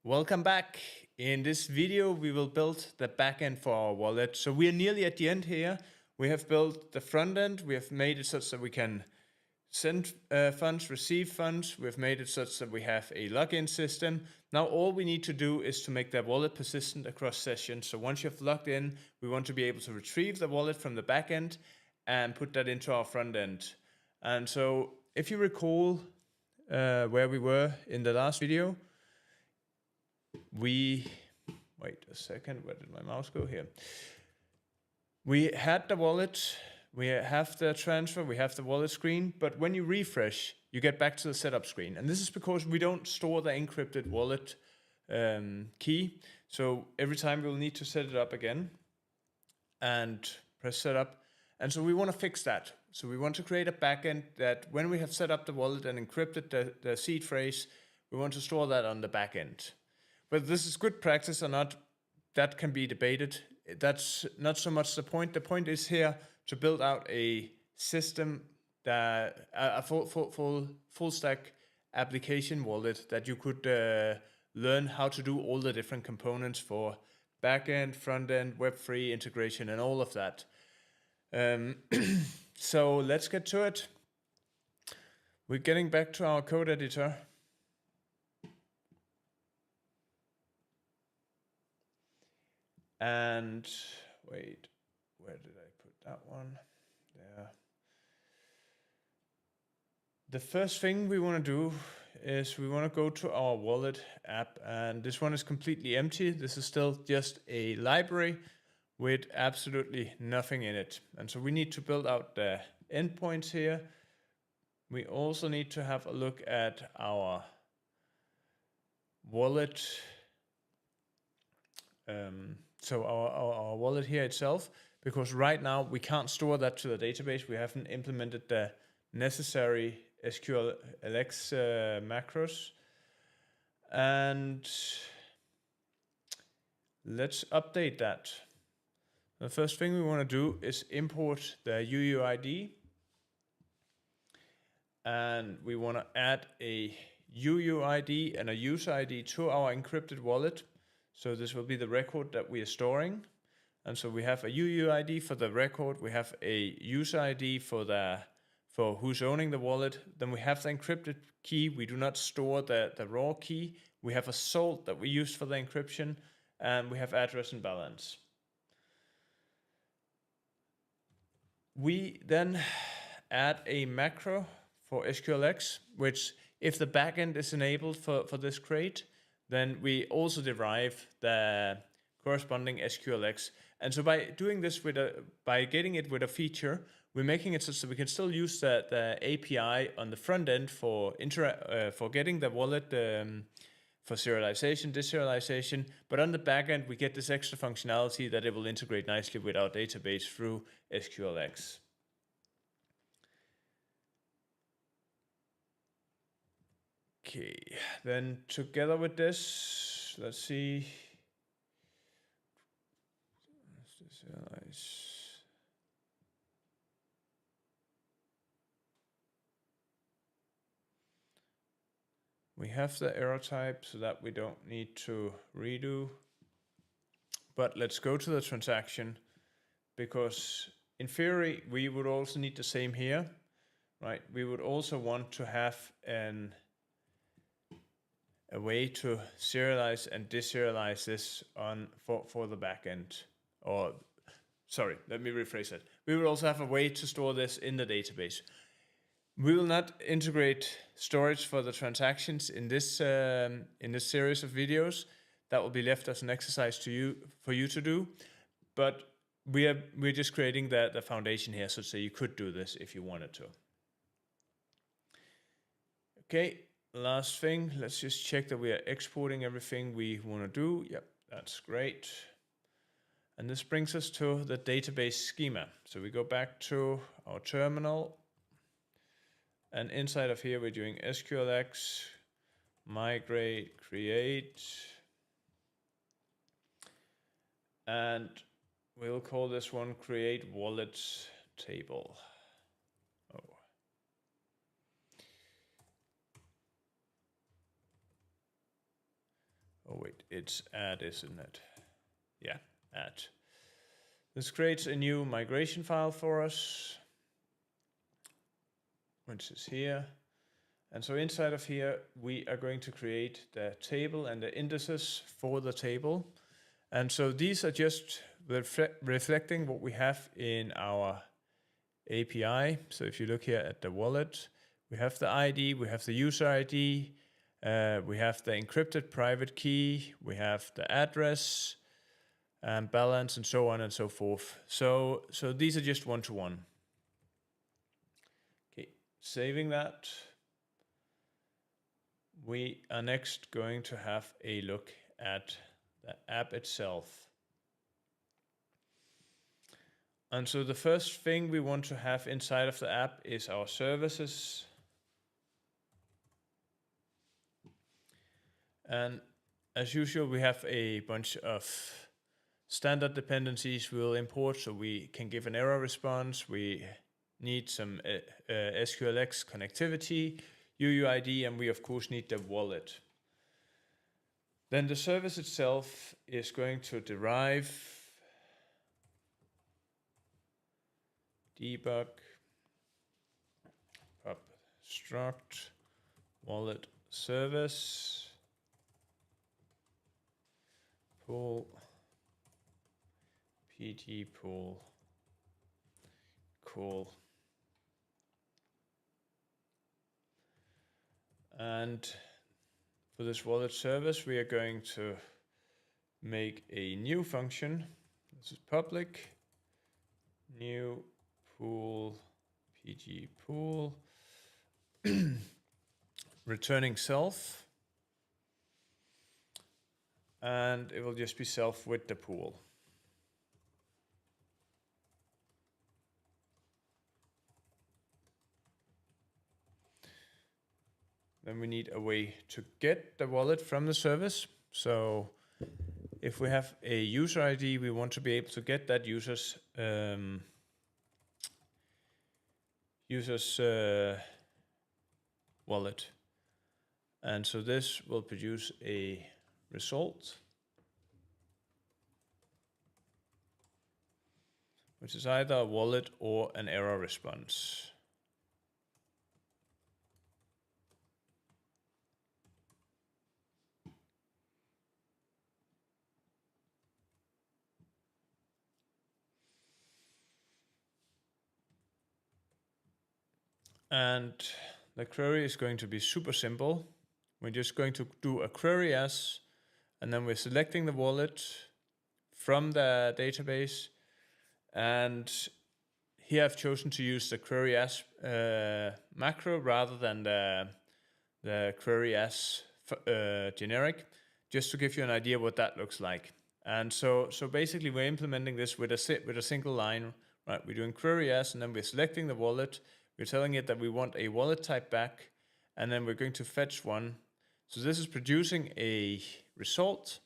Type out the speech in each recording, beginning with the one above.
Welcome back. In this video, we will build the backend for our wallet. So we are nearly at the end here. We have built the front end. We have made it such that we can send funds, receive funds. We've made it such that we have a login system. Now all we need to do is to make the wallet persistent across sessions. So once you've logged in, we want to be able to retrieve the wallet from the backend and put that into our front end. And so if you recall where we were in the last video, wait a second, where did my mouse go here? We had the wallet, we have the transfer, we have the wallet screen, but when you refresh, you get back to the setup screen. And this is because we don't store the encrypted wallet key. So every time we'll need to set it up again and press setup. And so we want to fix that. So we want to create a backend that when we have set up the wallet and encrypted the seed phrase, we want to store that on the backend. Whether this is good practice or not, that can be debated. That's not so much the point. The point is here to build out a system, that a full stack application wallet that you could learn how to do all the different components for backend, front end, Web3 integration, and all of that. So let's get to it. We're getting back to our code editor. And wait, where did I put that one? There. The first thing we want to do is we want to go to our wallet app, and this one is completely empty. This is still just a library with absolutely nothing in it. And so we need to build out the endpoints here. We also need to have a look at our wallet. So our wallet here itself, because right now we can't store that to the database. We haven't implemented the necessary SQLX macros. And let's update that. The first thing we want to do is import the UUID. And we want to add a UUID and a user ID to our encrypted wallet. So this will be the record that we are storing. And so we have a UUID for the record. We have a user ID for who's owning the wallet. Then we have the encrypted key. We do not store the raw key. We have a salt that we use for the encryption. And we have address and balance. We then add a macro for SQLX, which if the backend is enabled for this crate, then we also derive the corresponding SQLX. And so by doing this by getting it with a feature, we're making it so we can still use the API on the front end for getting the wallet for serialization, deserialization. But on the back end, we get this extra functionality that it will integrate nicely with our database through SQLX. Okay, then together with this, let's see. Let's deserialize. We have the error type so that we don't need to redo. But let's go to the transaction, because in theory, we would also need the same here, right? We would also want to have a way to serialize and deserialize this for the backend. Or, sorry, let me rephrase that. We will also have a way to store this in the database. We will not integrate storage for the transactions in this series of videos. That will be left as an exercise for you to do. But we're just creating the foundation here, so you could do this if you wanted to. Okay. Last thing, let's just check that we are exporting everything we want to do. Yep, that's great. And this brings us to the database schema. So we go back to our terminal. And inside of here, we're doing SQLX, migrate, create. And we'll call this one create wallet table. Oh, it's add, isn't it? Yeah, add. This creates a new migration file for us, which is here. And so inside of here, we are going to create the table and the indices for the table. And so these are just reflecting what we have in our API. So if you look here at the wallet, we have the ID, we have the user ID, we have the encrypted private key, we have the address, and balance, and so on and so forth. So these are just one-to-one. Okay, saving that. We are next going to have a look at the app itself. And so the first thing we want to have inside of the app is our services. And as usual, we have a bunch of standard dependencies we'll import so we can give an error response. We need some SQLX connectivity, UUID, and we of course need the wallet. Then the service itself is going to derive debug pub struct wallet service pool pg pool cool. And for this wallet service, we are going to make a new function. This is public new pool pg pool returning self, and it will just be self with the pool. Then we need a way to get the wallet from the service. So if we have a user ID, we want to be able to get that user's wallet. And so this will produce a result, which is either a wallet or an error response. And the query is going to be super simple. We're just going to do a query as, and then we're selecting the wallet from the database. And here I've chosen to use the query as macro rather than the query as generic, just to give you an idea what that looks like. And so basically we're implementing this with a single line, right? We're doing query as, and then we're selecting the wallet. We're telling it that we want a wallet type back, and then we're going to fetch one. So this is producing a result,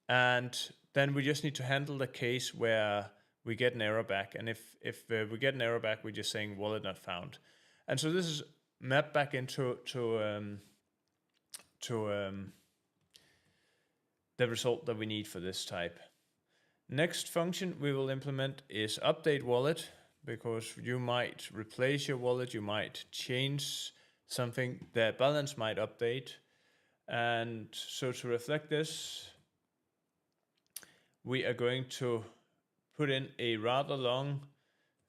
and then we just need to handle the case where we get an error back. And if we get an error back, we're just saying wallet not found. And so this is mapped back into the result that we need for this type. Next function we will implement is update wallet, because you might replace your wallet, you might change something, the balance might update. And so to reflect this, we are going to put in a rather long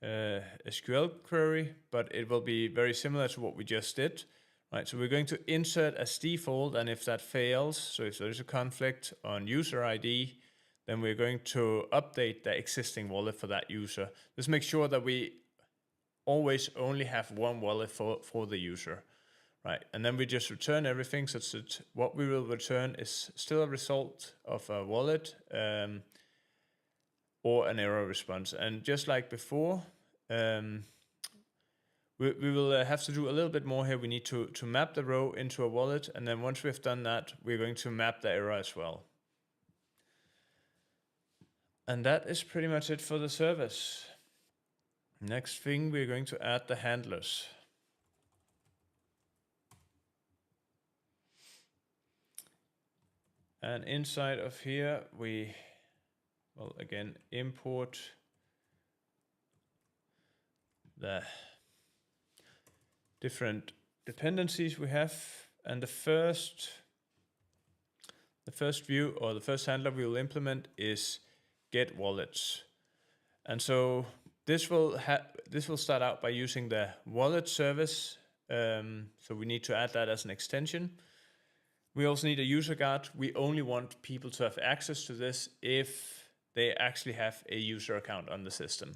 SQL query, but it will be very similar to what we just did. Right, so we're going to insert as default, and if that fails, so if there is a conflict on user ID, then we're going to update the existing wallet for that user. Just make sure that we always only have one wallet for the user, right? And then we just return everything, such that what we will return is still a result of a wallet or an error response. And just like before, we will have to do a little bit more here. We need to map the row into a wallet, and then once we've done that, we're going to map the error as well. And that is pretty much it for the service. Next thing, we're going to add the handlers. And inside of here, we will again import the different dependencies we have. And the first view, or the first handler we will implement, is get wallets. And so this will start out by using the wallet service. So we need to add that as an extension. We also need a user guard. We only want people to have access to this if they actually have a user account on the system.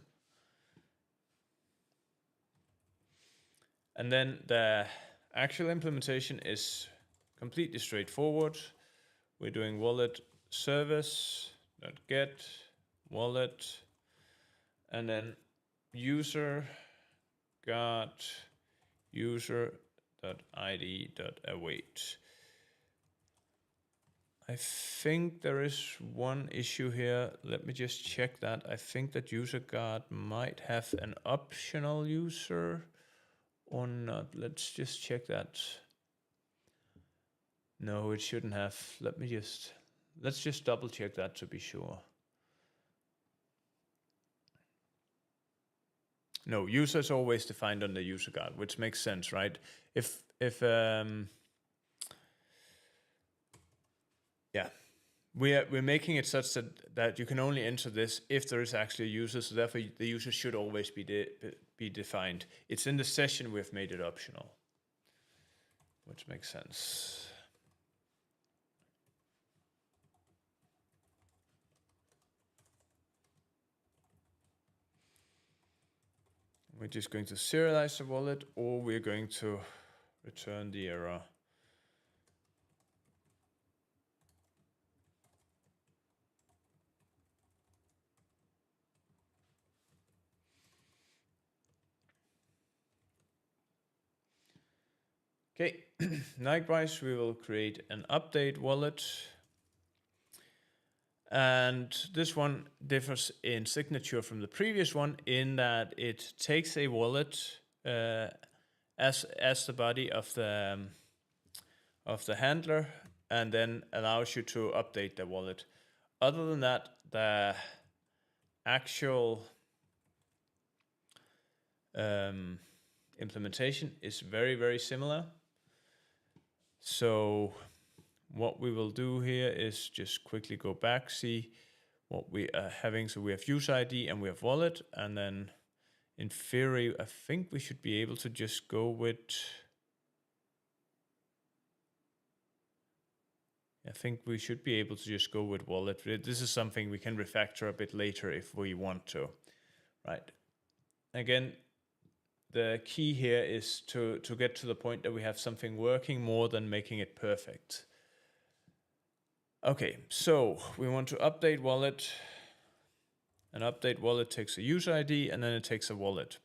And then the actual implementation is completely straightforward. We're doing wallet service.get wallet, and then user guard user.id.await. I think there is one issue here. Let me just check that. I think that user guard might have an optional user or not. Let's just check that. No, it shouldn't have. Let's just double check that to be sure. No, user is always defined on the user guard, which makes sense, right? We're making it such that you can only enter this if there is actually a user, so therefore the user should always be defined. It's in the session we've made it optional, which makes sense. We're just going to serialize the wallet, or we're going to return the error. Okay, likewise, we will create an update wallet. And this one differs in signature from the previous one in that it takes a wallet as the body of the handler, and then allows you to update the wallet. Other than that, the actual implementation is very, very similar. So what we will do here is just quickly go back, see what we are having. So we have user ID and we have wallet, and then in theory, I think we should be able to just go with, wallet. This is something we can refactor a bit later if we want to, right? Again, the key here is to get to the point that we have something working more than making it perfect. Okay, so we want to update wallet. An update wallet takes a user ID and then it takes a wallet.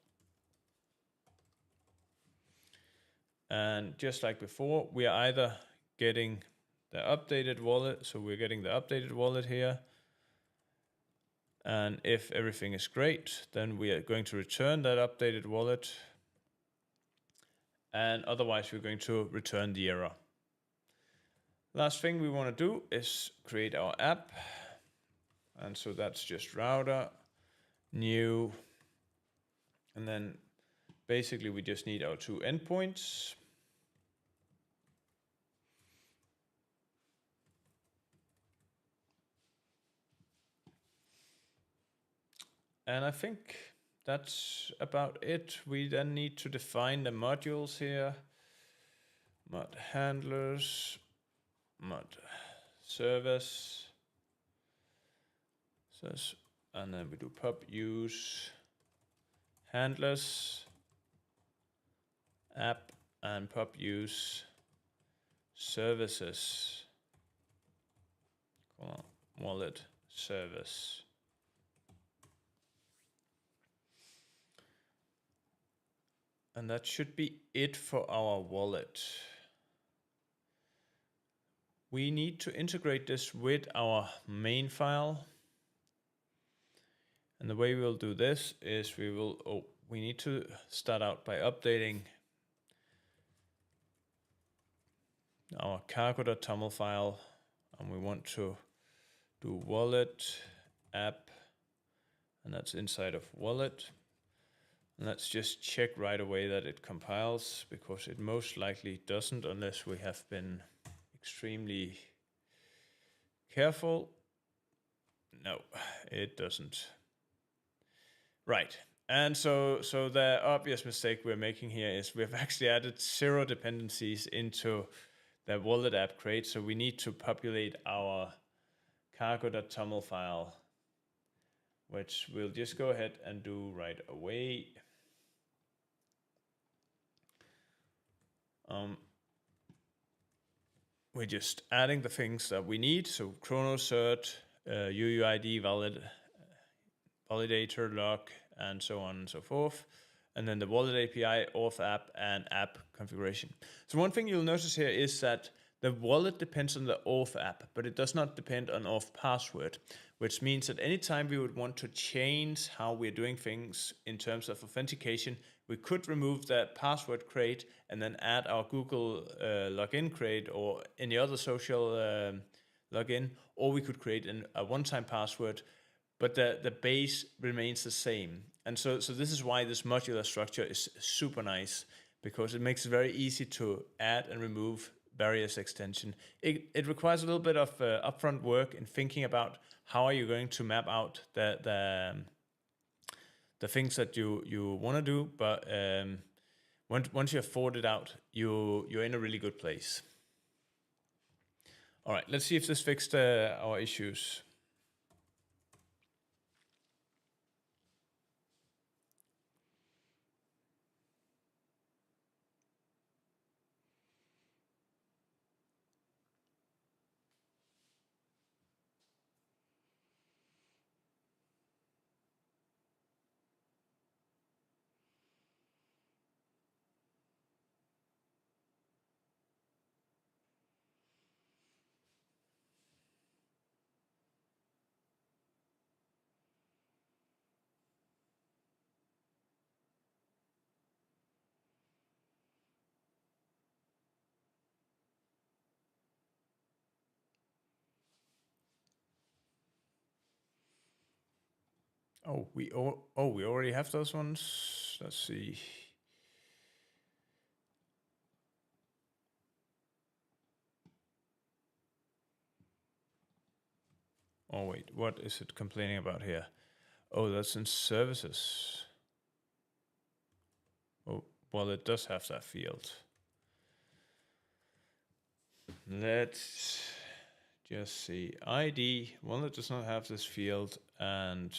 And just like before, we are either getting the updated wallet, so we're getting the updated wallet here. And if everything is great, then we are going to return that updated wallet. And otherwise, we're going to return the error. Last thing we want to do is create our app. And so that's just router, new, and then basically we just need our 2 endpoints. And I think that's about it. We then need to define the modules here. Mod handlers, mod service, and then we do pub use handlers, app, and pub use services. Wallet service. And that should be it for our wallet. We need to integrate this with our main file. And the way we'll do this is we need to start out by updating our cargo.toml file and we want to do wallet app, and that's inside of wallet. And let's just check right away that it compiles, because it most likely doesn't unless we have been extremely careful. No, it doesn't. Right. And so the obvious mistake we're making here is we've actually added 0 dependencies into the wallet app crate. So we need to populate our cargo.toml file, which we'll just go ahead and do right away. We're just adding the things that we need. So chronocert, UUID, validator, lock, and so on and so forth. And then the wallet API, Auth app, and app configuration. So one thing you'll notice here is that the wallet depends on the Auth app, but it does not depend on Auth password, which means that anytime we would want to change how we're doing things in terms of authentication, we could remove that password crate and then add our Google login crate or any other social login, or we could create a one-time password, but the base remains the same. And so this is why this modular structure is super nice, because it makes it very easy to add and remove various extension. It requires a little bit of upfront work in thinking about how are you going to map out the things that you want to do, but once you have thought it out, you're in a really good place. All right, let's see if this fixed our issues. Oh, we already have those ones. Let's see. Oh wait, what is it complaining about here? Oh, that's in services. Oh, well, it does have that field. Let's just see. ID, well, it does not have this field, and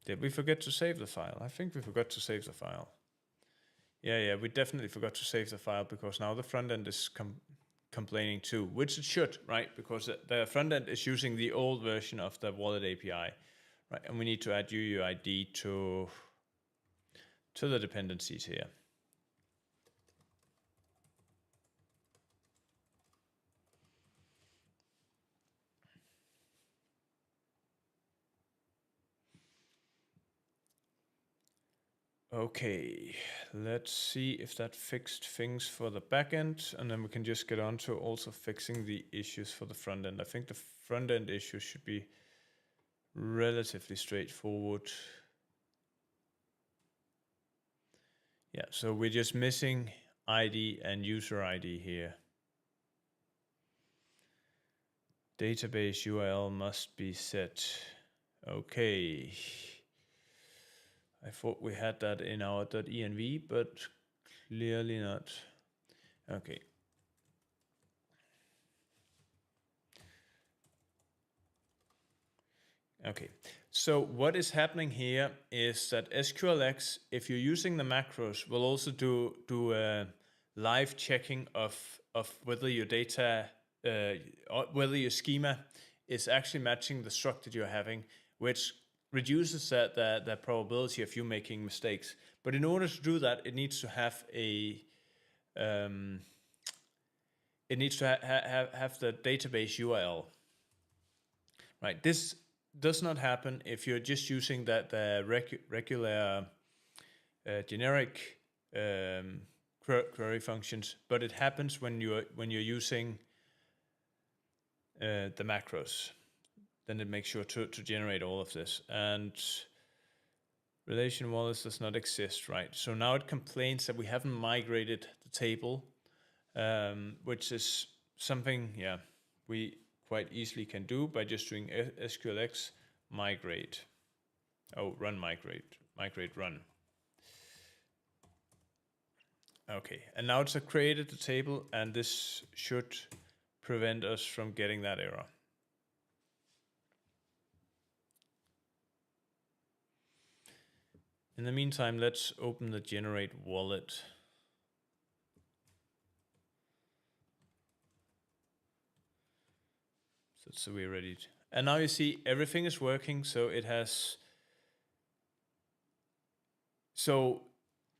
did we forget to save the file? I think we forgot to save the file. Yeah, we definitely forgot to save the file, because now the front end is complaining too, which it should, right? Because the front end is using the old version of the wallet API, right? And we need to add UUID to the dependencies here. Okay, let's see if that fixed things for the backend, and then we can just get on to also fixing the issues for the front end. I think the front end issues should be relatively straightforward. Yeah, so we're just missing ID and user ID here. Database URL must be set. Okay. I thought we had that in our .env, but clearly not. Okay. Okay, so what is happening here is that SQLX, if you're using the macros, will also do a live checking of whether your data, or whether your schema is actually matching the structure you're having, which reduces the probability of you making mistakes. But in order to do that, it needs to have a it needs to have the database URL. Right. This does not happen if you're just using the regular generic query functions, but it happens when you're using the macros. Then it makes sure to generate all of this. And relation wallets does not exist, right? So now it complains that we haven't migrated the table, which is something, we quite easily can do by just doing SQLX migrate. Run migrate run. Okay, and now it's created the table, and this should prevent us from getting that error. In the meantime, let's open the generate wallet. So we're ready. And now you see everything is working. So it has. So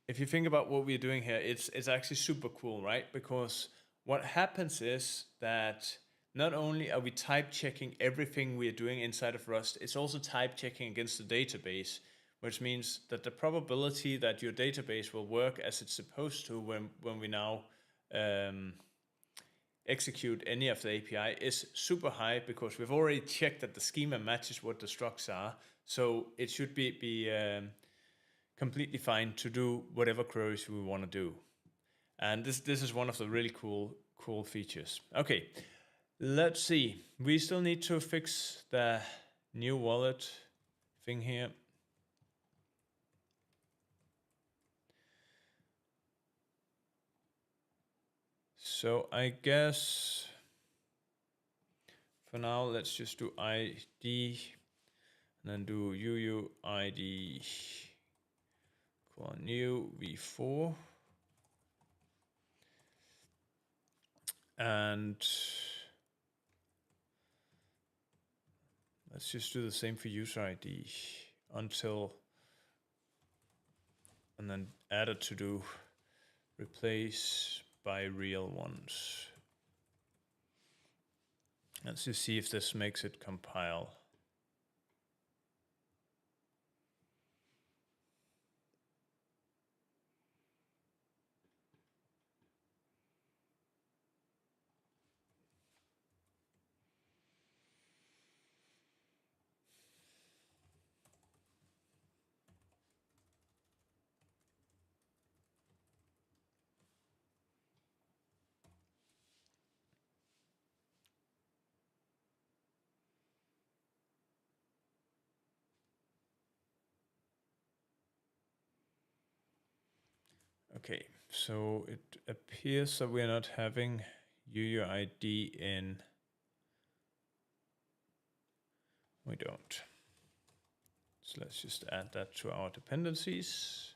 if you think about what we're doing here, it's actually super cool, right? Because what happens is that not only are we type checking everything we're doing inside of Rust, it's also type checking against the database, which means that the probability that your database will work as it's supposed to when we now execute any of the API is super high, because we've already checked that the schema matches what the structs are. So it should be completely fine to do whatever queries we want to do. And this is one of the really cool features. Okay, let's see. We still need to fix the new wallet thing here. So I guess for now, let's just do ID and then do UUID new v4. And let's just do the same for user ID until, and then add a to do replace by real ones. Let's just see if this makes it compile. Okay, so it appears that we're not having UUID in. We don't. So let's just add that to our dependencies.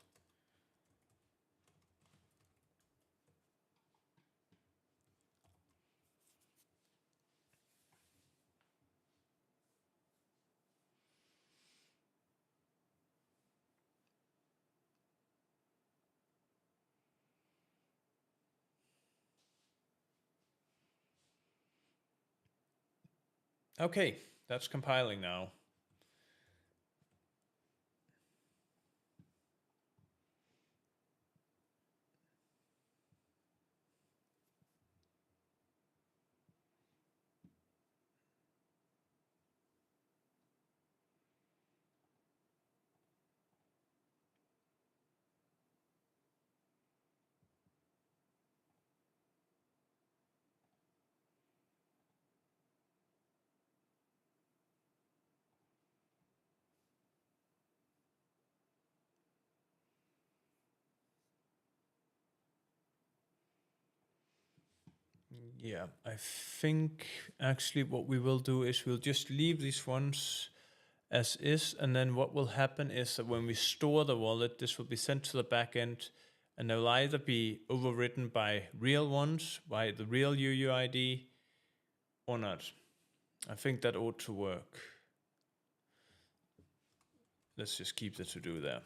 Okay, that's compiling now. Yeah, I think actually what we will do is we'll just leave these ones as is, and then what will happen is that when we store the wallet, this will be sent to the backend, and they'll either be overwritten by real ones, by the real UUID, or not. I think that ought to work. Let's just keep the to-do there.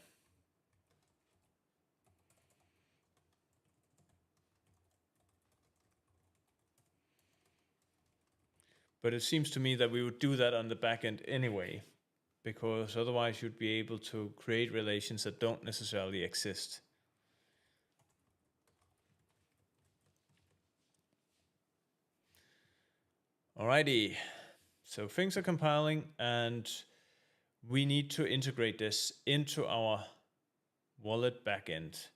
But it seems to me that we would do that on the backend anyway. because otherwise you'd be able to create relations that don't necessarily exist. Alrighty, so things are compiling and we need to integrate this into our wallet backend.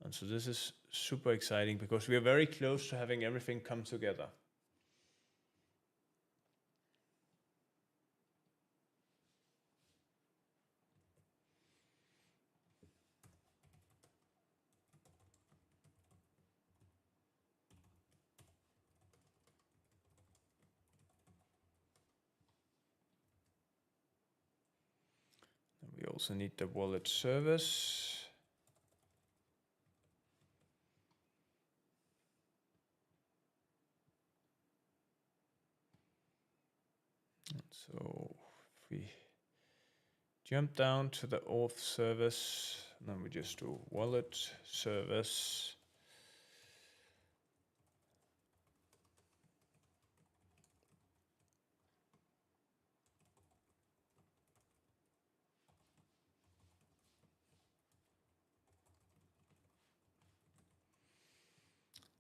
And so this is super exciting because we are very close to having everything come together. We also need the wallet service. And so if we jump down to the Auth service, and then we just do wallet service.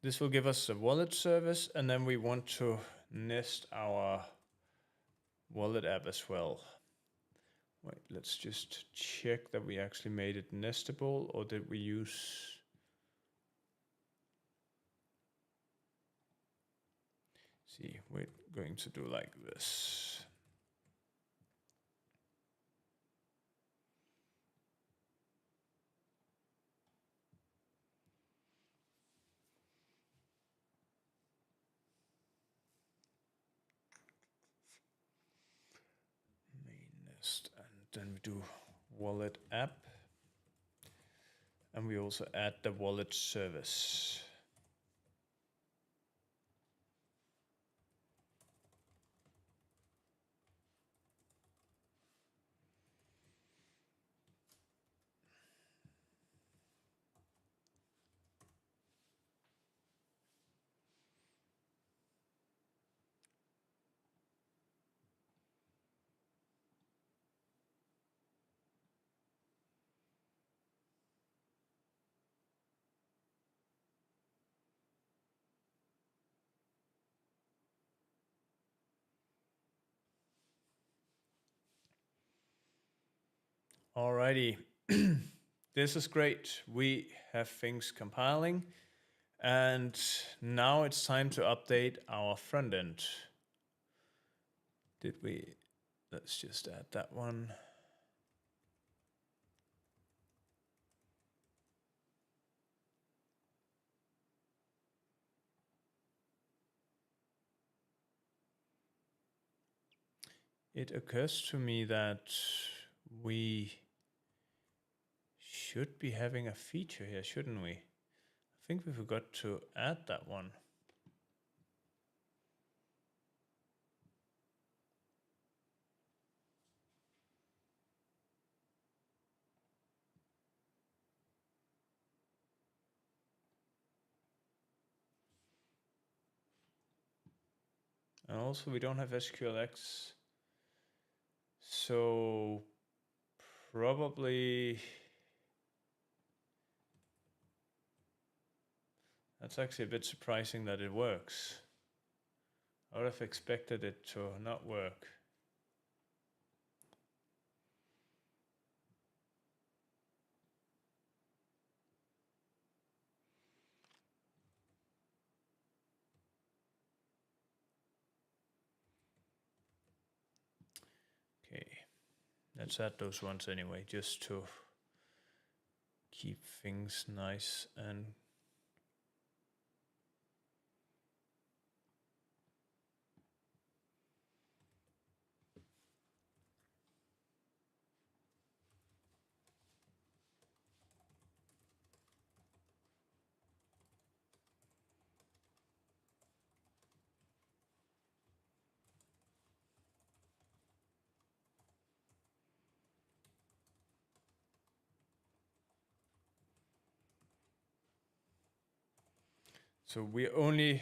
This will give us a wallet service, and then we want to nest our wallet app as well. Wait, let's just check that we actually made it nestable, or did we use... See, we're going to do like this. And then we do wallet app, and we also add the wallet service. Alrighty, this is great. We have things compiling, and now it's time to update our front end. Did we? Let's just add that one. It occurs to me that we should be having a feature here, shouldn't we? I think we forgot to add that one. And also we don't have SQLX. So probably that's actually a bit surprising that it works. I would have expected it to not work. Okay, let's add those ones anyway, just to keep things nice and so we're only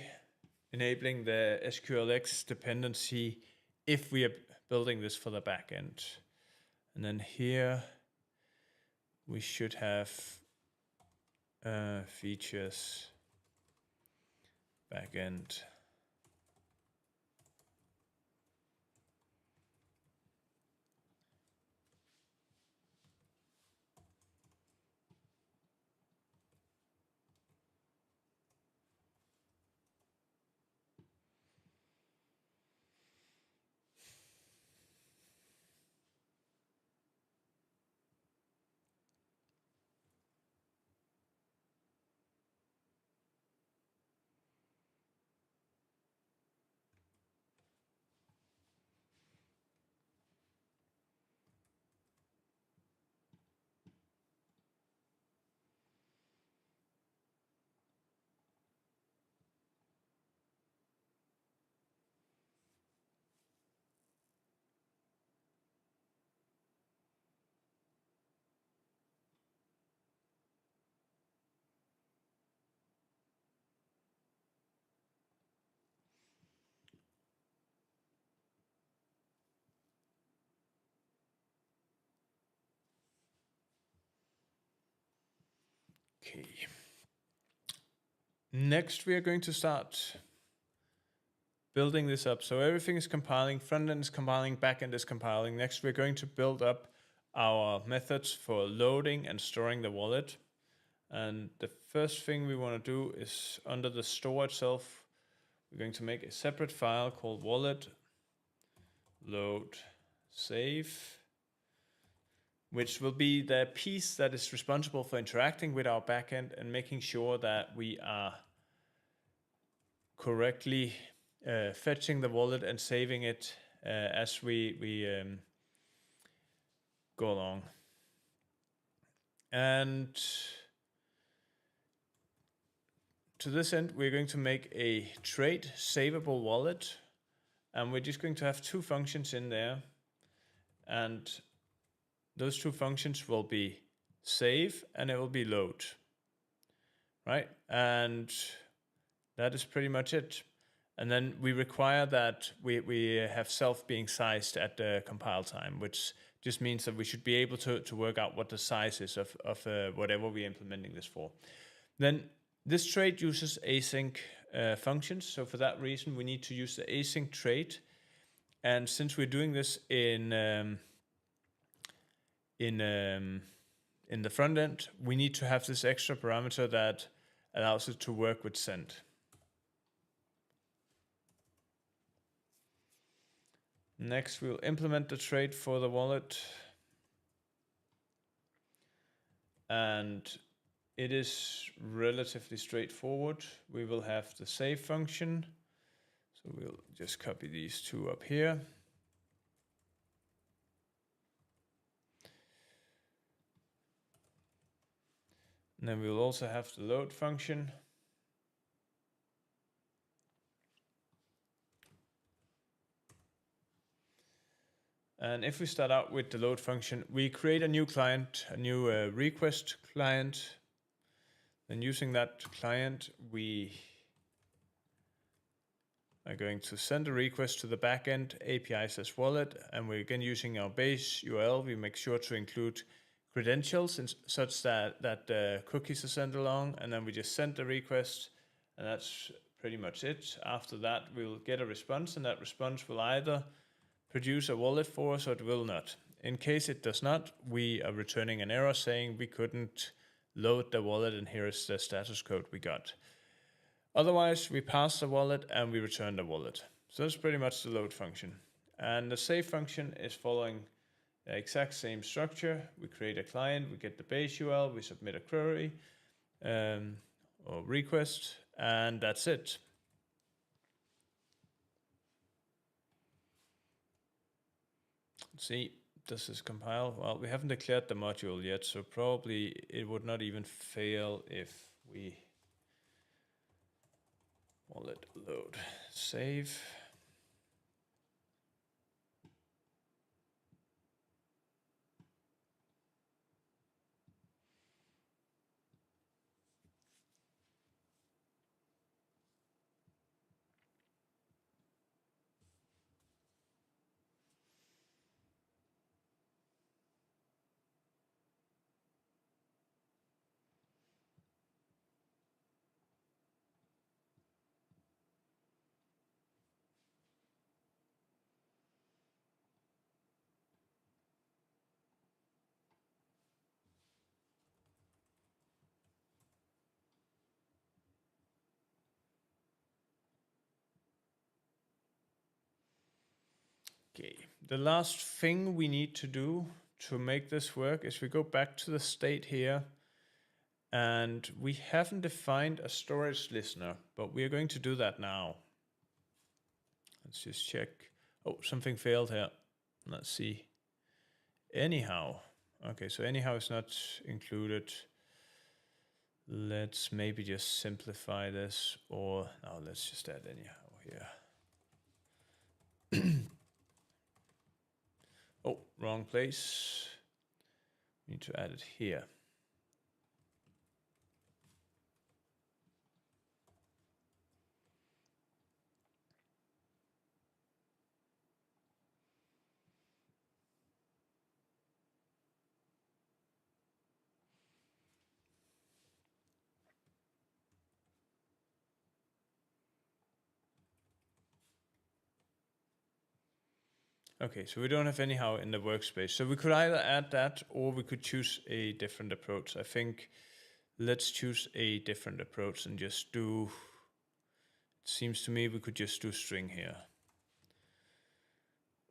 enabling the SQLX dependency if we are building this for the backend. And then here we should have features backend. Okay. Next, we are going to start building this up. So everything is compiling, front end is compiling, back end is compiling. Next, we're going to build up our methods for loading and storing the wallet. And the first thing we want to do is under the store itself, we're going to make a separate file called wallet load save, which will be the piece that is responsible for interacting with our backend and making sure that we are correctly fetching the wallet and saving it as we go along. And to this end, we're going to make a trade savable wallet, and we're just going to have two functions in there, and those two functions will be save and it will be load, right? And that is pretty much it. And then we require that we have self being sized at the compile time, which just means that we should be able to work out what the size is of whatever we're implementing this for. Then this trade uses async functions. So for that reason, we need to use the async trade. And since we're doing this in the front end, we need to have this extra parameter that allows it to work with send. Next, we'll implement the trade for the wallet. And it is relatively straightforward. We will have the save function. So we'll just copy these two up here. And then we'll also have the load function. And if we start out with the load function, we create a new client, a new request client. Then using that client, we are going to send a request to the backend API says wallet. And we're again using our base URL. We make sure to include credentials such that cookies are sent along. And then we just send the request. And that's pretty much it. After that, we'll get a response. And that response will either produce a wallet for us or it will not. In case it does not, we are returning an error saying we couldn't load the wallet and here is the status code we got. Otherwise, we pass the wallet and we return the wallet. So that's pretty much the load function. And the save function is following the exact same structure. We create a client, we get the base URL, we submit a query or request, and that's it. Let's see, does this compile? Well, we haven't declared the module yet, so probably it would not even fail if we wallet load save. Okay, the last thing we need to do to make this work is we go back to the state here, and we haven't defined a storage listener, but we are going to do that now. Let's just check. Oh, something failed here. Let's see. Anyhow. Okay, so anyhow is not included. Let's maybe just simplify this, or no, let's just add anyhow here. Oh, wrong place. Need to add it here. Okay, so we don't have anyhow in the workspace. So we could either add that or we could choose a different approach. I think let's choose a different approach and just do, it seems to me we could just do string here,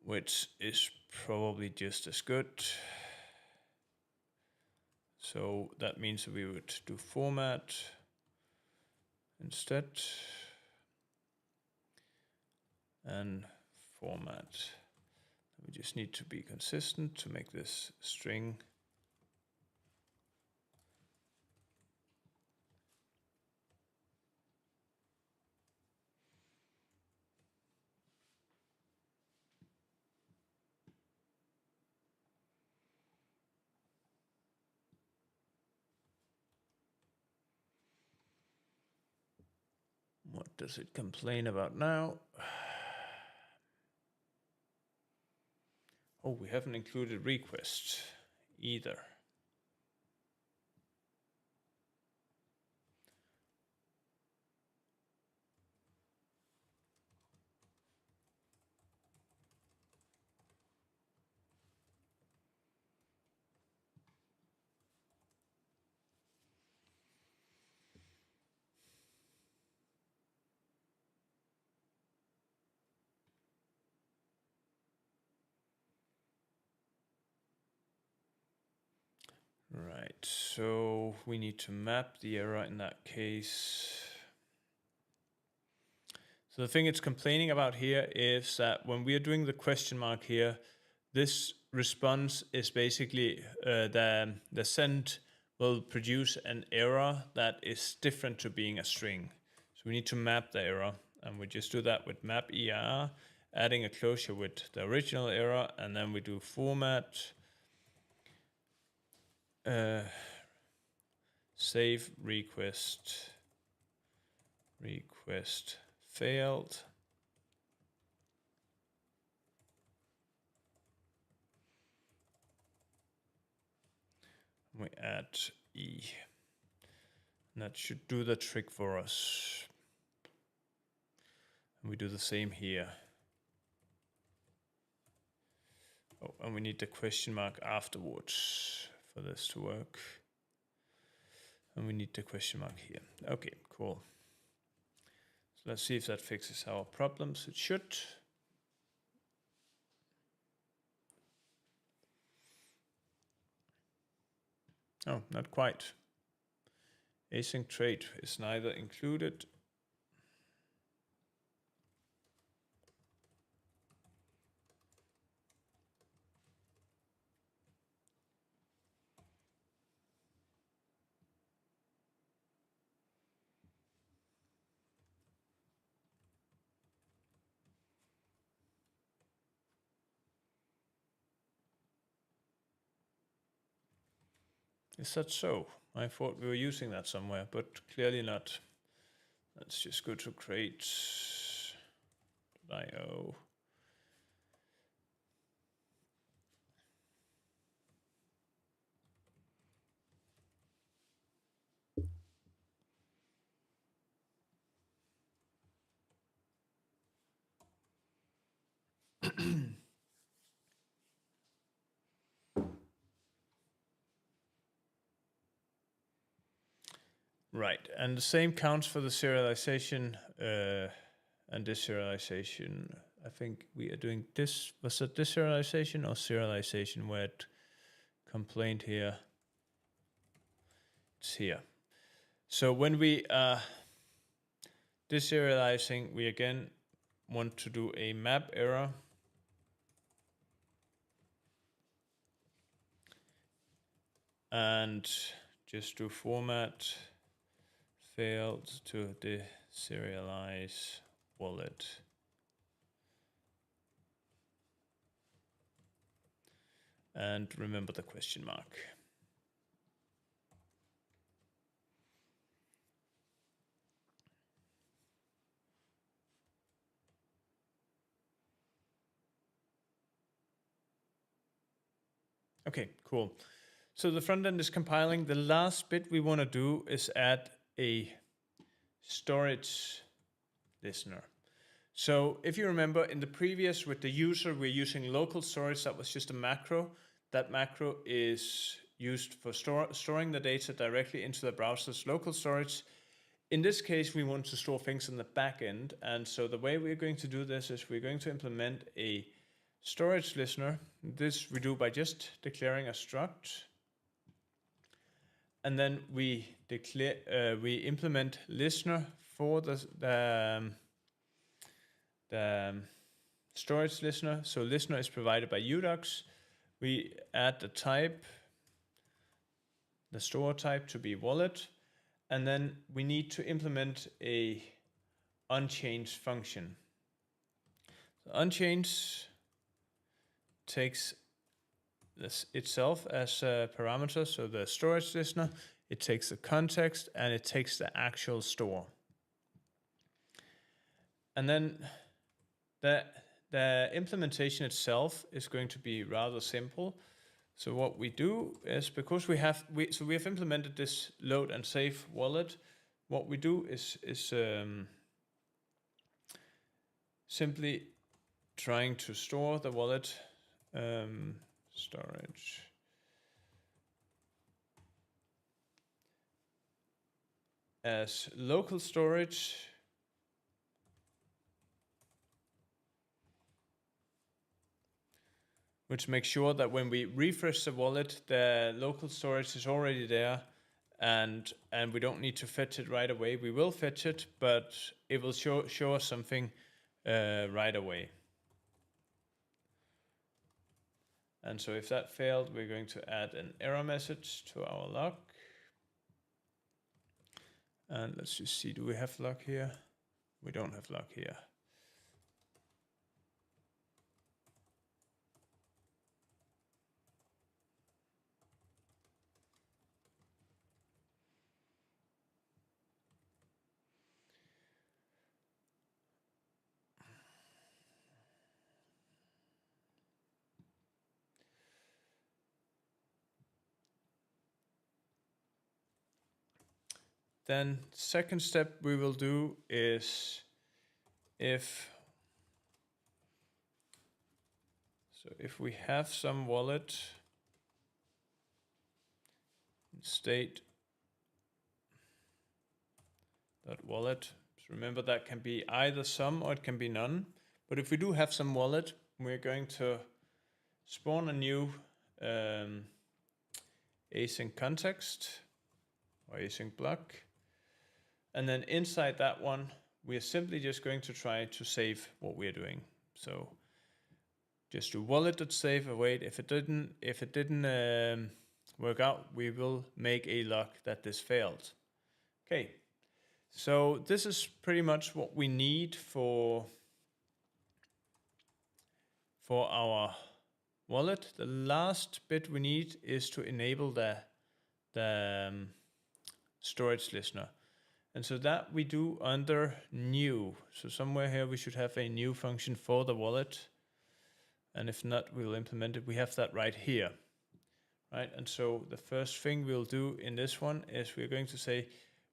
which is probably just as good. So that means we would do format instead and format. We just need to be consistent to make this string. What does it complain about now? Oh, we haven't included request either. Right, so we need to map the error in that case. So the thing it's complaining about here is that when we are doing the question mark here, this response is basically the send will produce an error that is different to being a string. So we need to map the error, and we just do that with map ER, adding a closure with the original error, and then we do format save request failed. We add E. And that should do the trick for us. And we do the same here. Oh, and we need the question mark afterwards for this to work. And we need the question mark here. Okay, cool. So let's see if that fixes our problems. It should. Oh, not quite. Async trait is neither included. Is that so? I thought we were using that somewhere, but clearly not. Let's just go to crate.io. Right, and the same counts for the serialization and this serialization I think we are doing this. Was it deserialization or serialization where it complained here? It's here. So when we are deserializing, we again want to do a map error. And just do format failed to deserialize wallet. And remember the question mark. Okay, cool. So the front end is compiling. The last bit we want to do is add a storage listener. So if you remember in the previous with the user, we're using local storage. That was just a macro. That macro is used for storing the data directly into the browser's local storage. In this case, we want to store things in the back end. And so the way we're going to do this is we're going to implement a storage listener. This we do by just declaring a struct. And then we declare, we implement listener for the storage listener. So listener is provided by udocs. We add the type, the store type to be wallet. And then we need to implement a unchanged function. So unchanged takes this itself as a parameter. So the storage listener, it takes the context and it takes the actual store. And then the implementation itself is going to be rather simple. So what we do is, because we have implemented this load and save wallet, what we do is simply trying to store the wallet storage as local storage. Which makes sure that when we refresh the wallet, the local storage is already there, and we don't need to fetch it right away. We will fetch it, but it will show us something right away. And so if that failed, we're going to add an error message to our log. And let's just see, do we have log here? We don't have log here. Then second step we will do is if we have some wallet state dot wallet, so remember that can be either some or it can be none. But if we do have some wallet, we're going to spawn a new async context or async block. And then inside that one, we are simply just going to try to save what we're doing. So just do wallet.save, await. If it didn't work out, we will make a log that this failed. Okay, so this is pretty much what we need for our wallet. The last bit we need is to enable the storage listener. And so that we do under new. So somewhere here we should have a new function for the wallet. And if not, we'll implement it. We have that right here. Right? And so the first thing we'll do in this one is we're going to say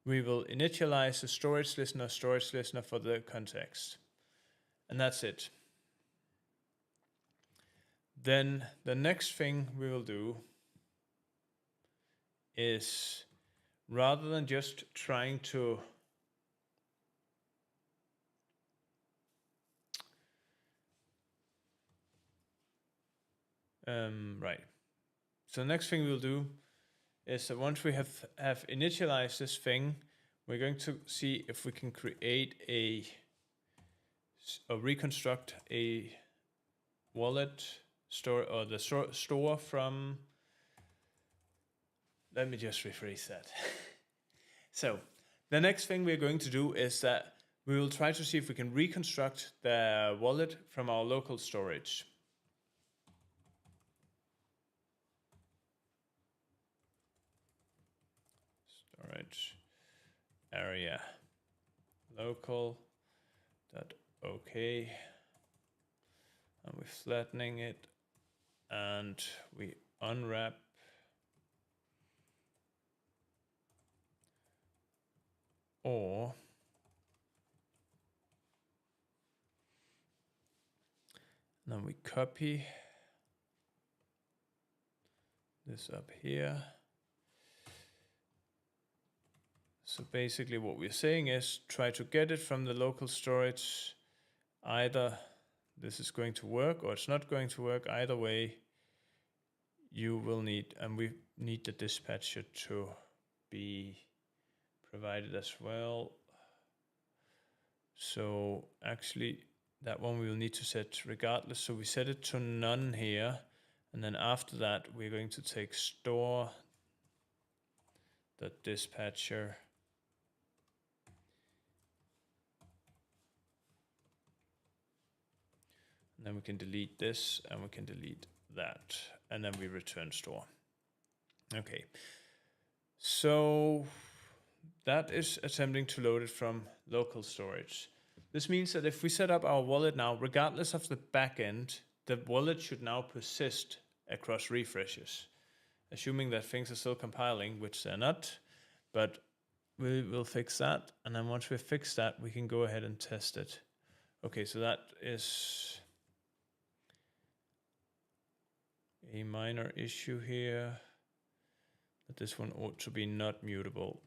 we will initialize the storage listener for the context. And that's it. Then the next thing we will do is, rather than just trying to Right. So the next thing we'll do is that once we have initialized this thing, we're going to see if we can create or reconstruct a wallet store, or the store from, let me just rephrase that. So the next thing we're going to do is that we will try to see if we can reconstruct the wallet from our local storage. Storage area local dot OK, and we're flattening it, and we unwrap or then we copy this up here. So basically what we're saying is try to get it from the local storage. Either this is going to work or it's not going to work. Either way, you will need, and we need the dispatcher to be provided as well. So actually that one we will need to set regardless. So we set it to none here. And then after that, we're going to take store the dispatcher. And then we can delete this and we can delete that. And then we return store. Okay. So that is attempting to load it from local storage. This means that if we set up our wallet now, regardless of the backend, the wallet should now persist across refreshes, assuming that things are still compiling, which they're not, but we will fix that. And then once we fix that, we can go ahead and test it. Okay, so that is a minor issue here, that this one ought to be not mutable.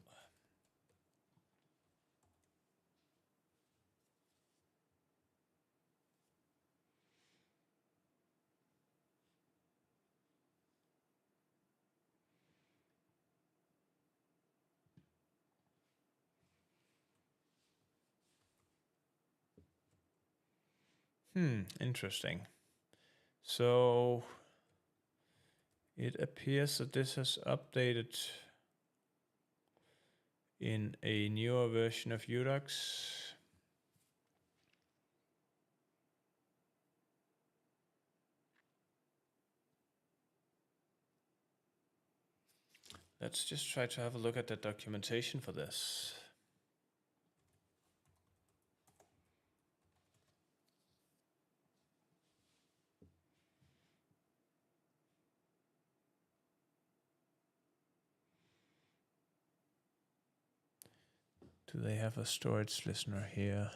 Interesting. So it appears that this has updated in a newer version of Udux. Let's just try to have a look at the documentation for this. Do they have a storage listener here?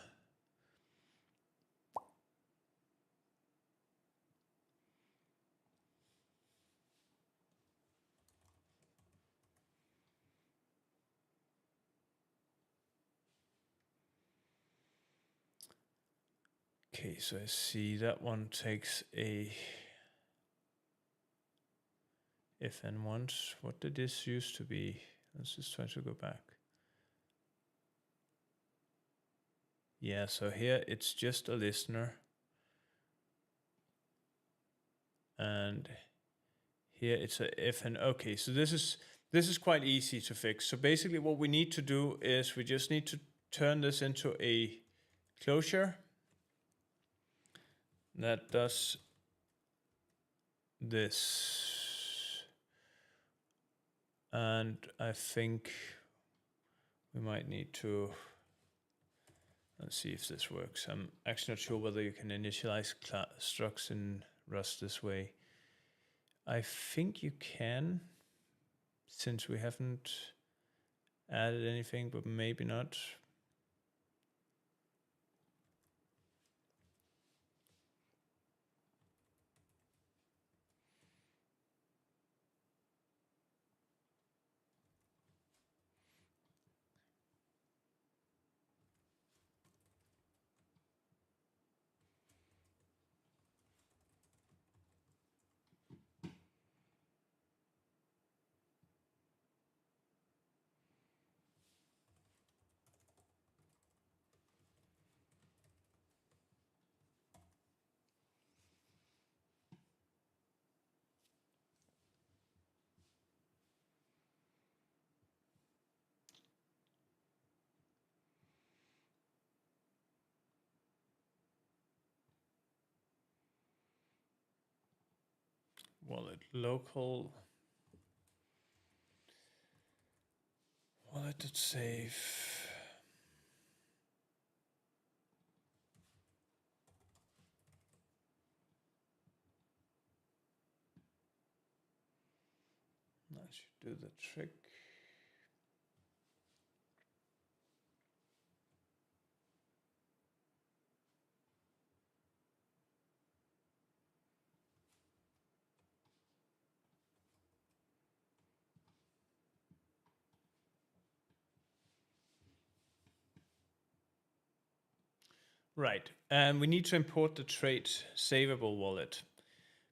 Okay, so I see that one takes a if and once. What did this used to be? Let's just try to go back. Yeah, so here it's just a listener. And here it's a if and okay. So this is quite easy to fix. So basically what we need to do is we just need to turn this into a closure that does this. And I think we might need to, let's see if this works. I'm actually not sure whether you can initialize structs in Rust this way. I think you can, since we haven't added anything, but maybe not. wallet local wallet.save. That should do the trick. Right, and we need to import the trait savable wallet,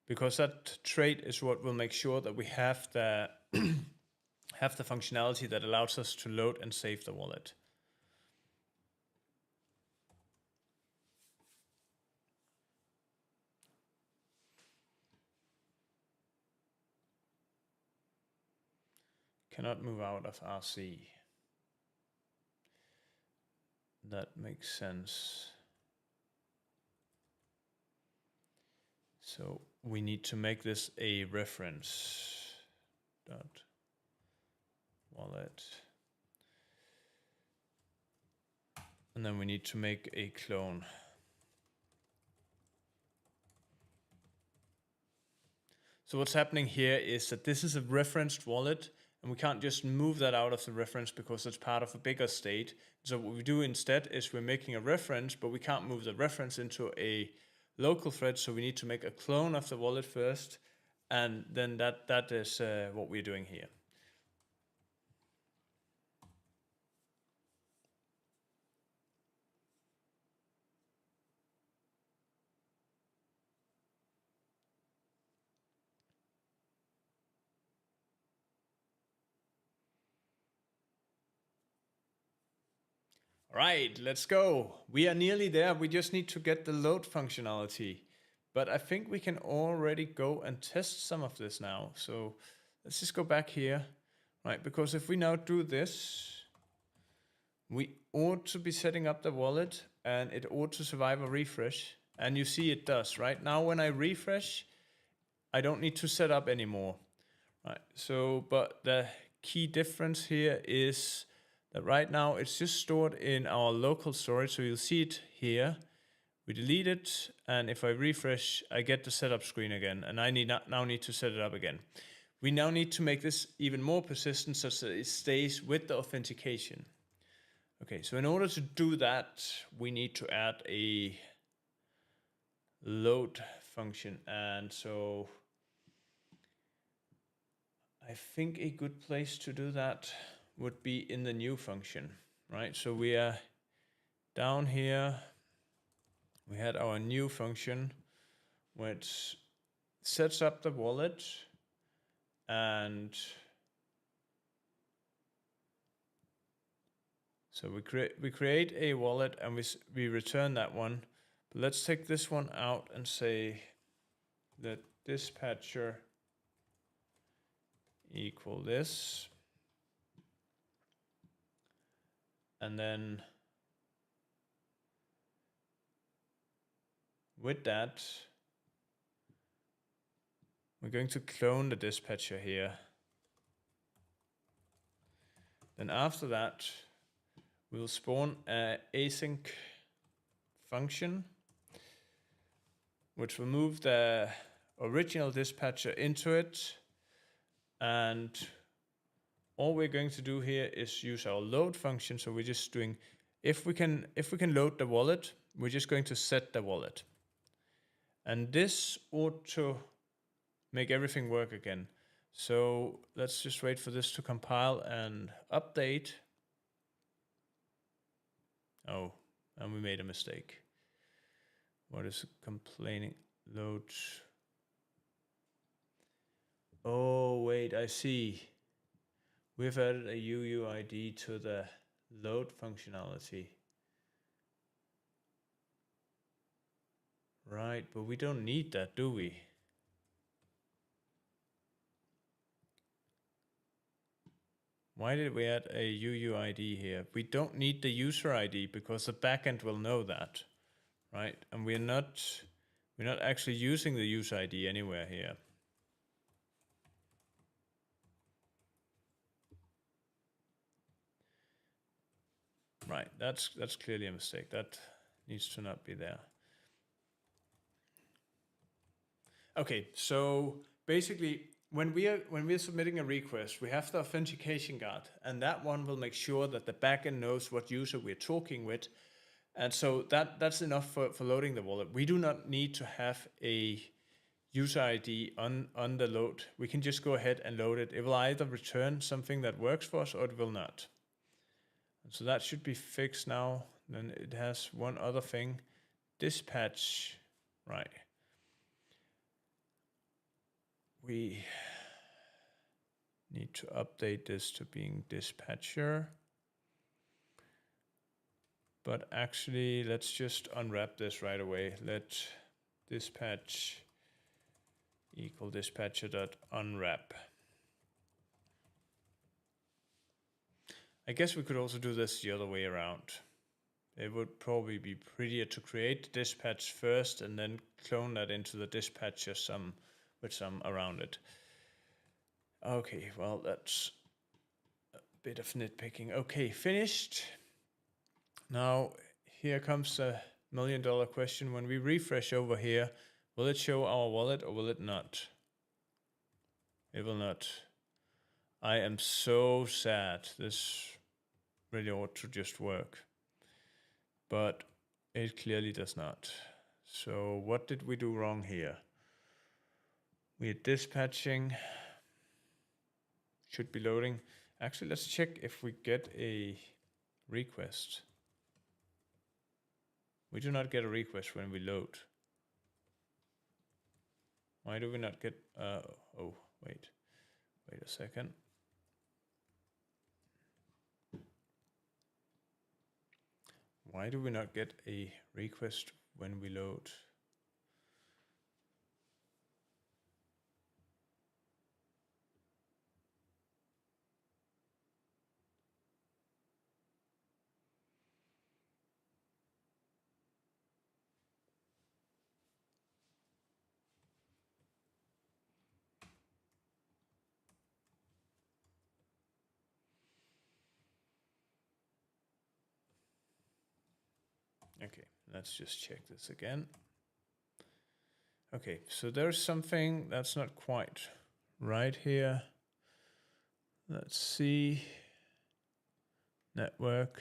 because that trait is what will make sure that we have the have the functionality that allows us to load and save the wallet. Cannot move out of RC. That makes sense. So we need to make this a reference dot wallet. And then we need to make a clone. So what's happening here is that this is a referenced wallet, and we can't just move that out of the reference because it's part of a bigger state. So what we do instead is we're making a reference, but we can't move the reference into a local thread, so we need to make a clone of the wallet first, and then that is what we're doing here. All right, let's go. We are nearly there. We just need to get the load functionality. But I think we can already go and test some of this now. So let's just go back here, right? Because if we now do this, we ought to be setting up the wallet and it ought to survive a refresh. And you see it does, right? Now when I refresh, I don't need to set up anymore, right? So, but the key difference here is that right now it's just stored in our local storage. So you'll see it here. We delete it, and if I refresh, I get the setup screen again, and I now need to set it up again. We now need to make this even more persistent such that it stays with the authentication. Okay, so in order to do that, we need to add a load function, and so I think a good place to do that would be in the new function, right? So we are down here. We had our new function, which sets up the wallet, and so we create a wallet and we return that one. But let's take this one out and say that dispatcher equal this, and then with that, we're going to clone the dispatcher here. Then after that, we'll spawn an async function, which will move the original dispatcher into it. And all we're going to do here is use our load function. So we're just doing, if we can load the wallet, we're just going to set the wallet. And this ought to make everything work again. So let's just wait for this to compile and update. Oh, and we made a mistake. What is complaining? Load. Oh, wait, I see. We've added a UUID to the load functionality. Right, but we don't need that, do we? Why did we add a UUID here? We don't need the user ID because the backend will know that, right? And we're not actually using the user ID anywhere here. Right, that's clearly a mistake. That needs to not be there. Okay, so basically when we're submitting a request, we have the authentication guard, and that one will make sure that the backend knows what user we're talking with. And so that's enough for loading the wallet. We do not need to have a user ID on the load. We can just go ahead and load it. It will either return something that works for us or it will not. And so that should be fixed now. Then it has one other thing, dispatch, right. We need to update this to being dispatcher. But actually, let's just unwrap this right away. Let dispatch equal dispatcher.unwrap. I guess we could also do this the other way around. It would probably be prettier to create the dispatch first and then clone that into the dispatcher with some around it. Okay, well, that's a bit of nitpicking. Okay, finished. Now, here comes a $1 million question. When we refresh over here, will it show our wallet or will it not? It will not. I am so sad. This really ought to just work. But it clearly does not. So what did we do wrong here? We're dispatching. Should be loading. Actually, let's check if we get a request. We do not get a request when we load. Why do we not get... oh, wait a second. Why do we not get a request when we load? Okay, let's just check this again. Okay, so there's something that's not quite right here. Let's see. Network.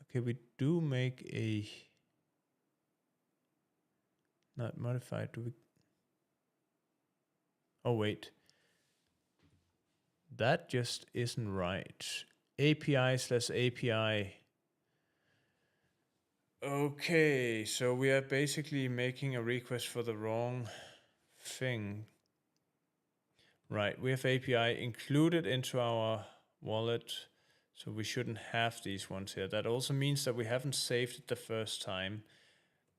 Okay, we do make a not modified. Do we? Oh, wait. That just isn't right. API/API. Okay, so we are basically making a request for the wrong thing. Right, we have API included into our wallet, so we shouldn't have these ones here. That also means that we haven't saved it the first time.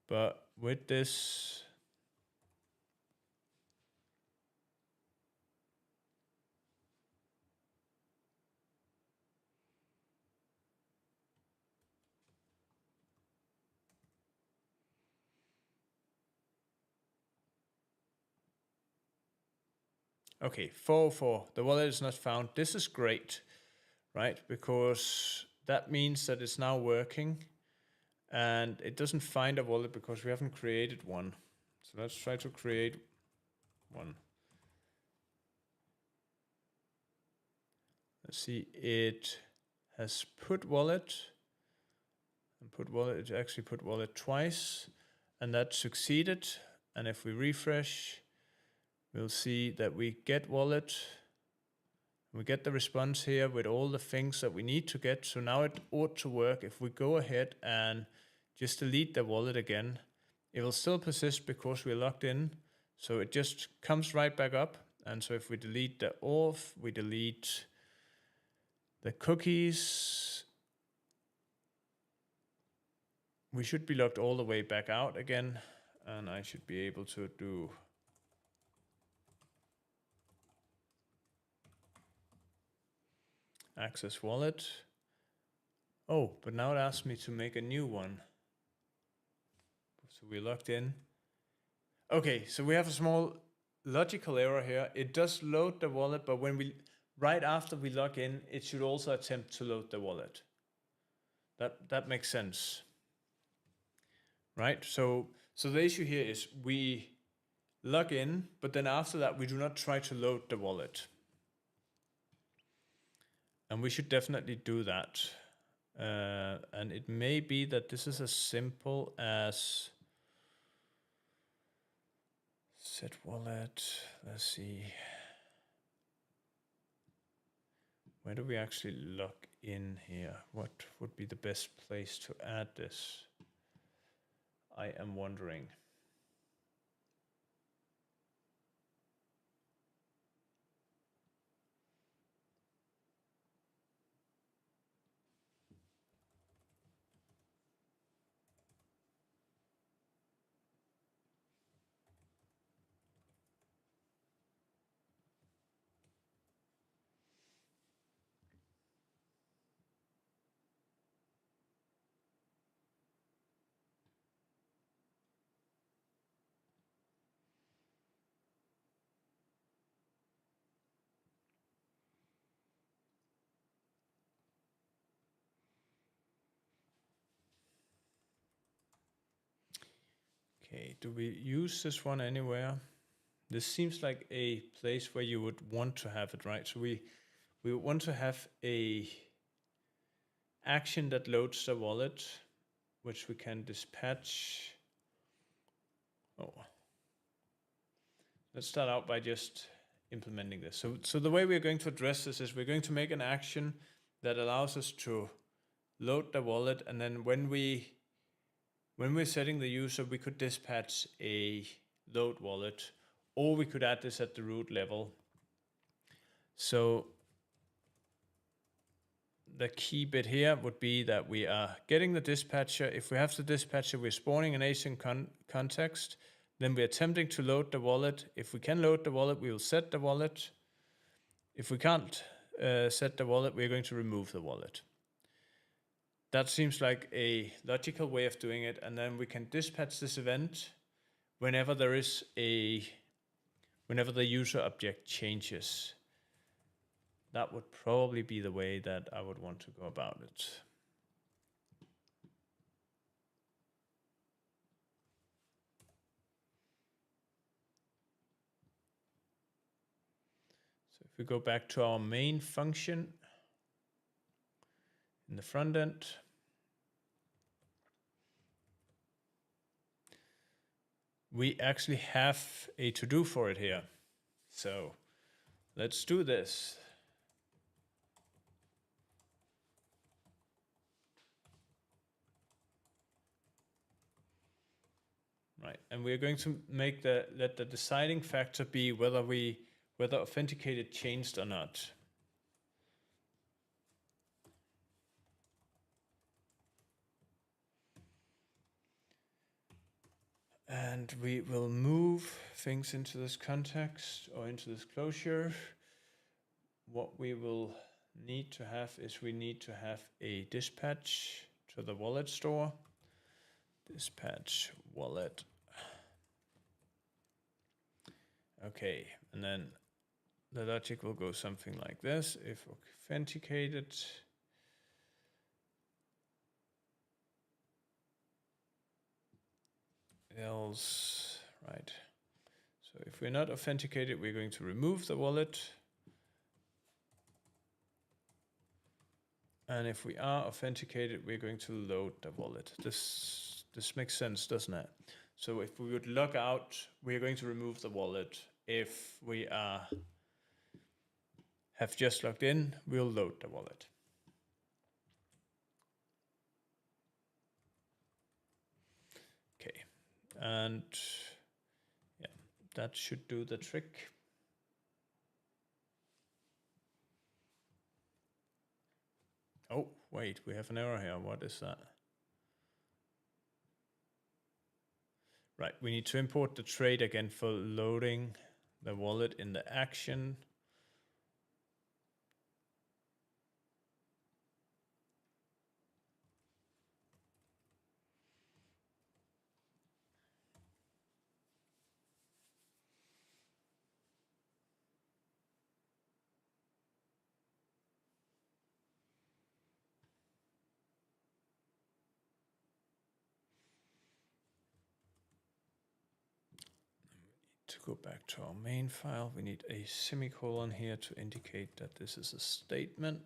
But with this... Okay, 404, the wallet is not found. This is great, right? Because that means that it's now working and it doesn't find a wallet because we haven't created one. So let's try to create one. Let's see, it has put wallet and put wallet, it actually put wallet twice and that succeeded. And if we refresh, we'll see that we get wallet. We get the response here with all the things that we need to get. So now it ought to work. If we go ahead and just delete the wallet again, it will still persist because we're logged in. So it just comes right back up. And so if we delete the auth, we delete the cookies, we should be logged all the way back out again. And I should be able to do access wallet. Oh, but now it asks me to make a new one. So we're logged in. Okay, so we have a small logical error here. It does load the wallet, but right after we log in, it should also attempt to load the wallet. That makes sense, right? So the issue here is we log in, but then after that we do not try to load the wallet, and we should definitely do that. And it may be that this is as simple as set wallet. Let's see. Where do we actually log in here? What would be the best place to add this? I am wondering. Okay, do we use this one anywhere? This seems like a place where you would want to have it, right? So we want to have a action that loads the wallet, which we can dispatch. Oh, let's start out by just implementing this. So the way we're going to address this is we're going to make an action that allows us to load the wallet, and then when we're setting the user, we could dispatch a load wallet, or we could add this at the root level. So the key bit here would be that we are getting the dispatcher. If we have the dispatcher, we're spawning an async context. Then we're attempting to load the wallet. If we can load the wallet, we will set the wallet. If we can't set the wallet, we're going to remove the wallet. That seems like a logical way of doing it. And then we can dispatch this event whenever the user object changes. That would probably be the way that I would want to go about it. So if we go back to our main function in the front end, we actually have a to-do for it here. So let's do this. Right, and we're going to make let the deciding factor be whether authenticated changed or not. And we will move things into this context or into this closure. What we will need to have is we need to have a dispatch to the wallet store. Dispatch wallet. Okay, and then the logic will go something like this. If authenticated, else, right? So if we're not authenticated, we're going to remove the wallet. And if we are authenticated, we're going to load the wallet. This makes sense, doesn't it? So if we would log out, we're going to remove the wallet. If we have just logged in, we'll load the wallet. Okay, and yeah, that should do the trick. Oh, wait, we have an error here. What is that? Right, we need to import the trait again for loading the wallet in the action. go back to our main file. We need a semicolon here to indicate that this is a statement.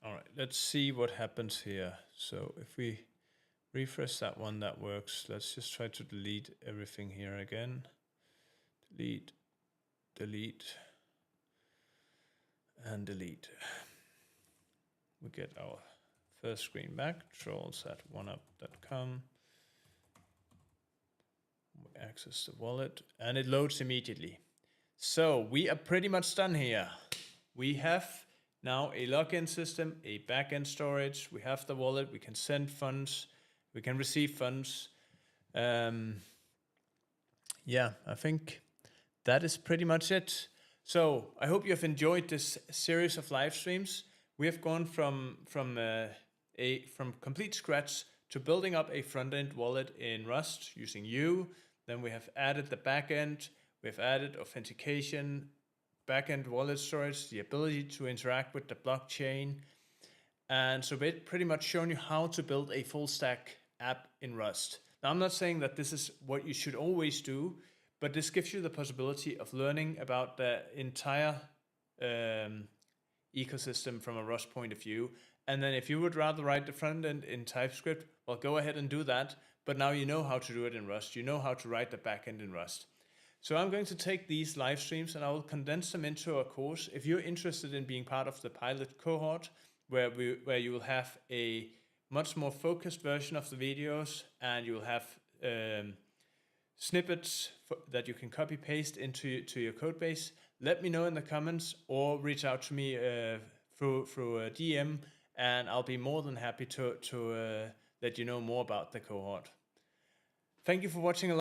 All right, let's see what happens here. So if we refresh that one, that works. Let's just try to delete everything here again. Delete, delete, and delete. We get our first screen back, troels@oneup.com. We access the wallet, and it loads immediately. So we are pretty much done here. We have now a login system, a backend storage. We have the wallet. We can send funds. We can receive funds. Yeah, I think that is pretty much it. So I hope you have enjoyed this series of live streams. We have gone from complete scratch to building up a front-end wallet in Rust using U. Then we have added the backend. We've added authentication, backend wallet storage, the ability to interact with the blockchain. And so we've pretty much shown you how to build a full stack app in Rust. Now, I'm not saying that this is what you should always do, but this gives you the possibility of learning about the entire ecosystem from a Rust point of view. And then if you would rather write the front end in TypeScript, well, go ahead and do that. But now you know how to do it in Rust. You know how to write the backend in Rust. So I'm going to take these live streams and I will condense them into a course. If you're interested in being part of the pilot cohort, where you will have a much more focused version of the videos, and you will have snippets that you can copy paste into your code base, let me know in the comments or reach out to me through a DM, and I'll be more than happy to let you know more about the cohort. Thank you for watching.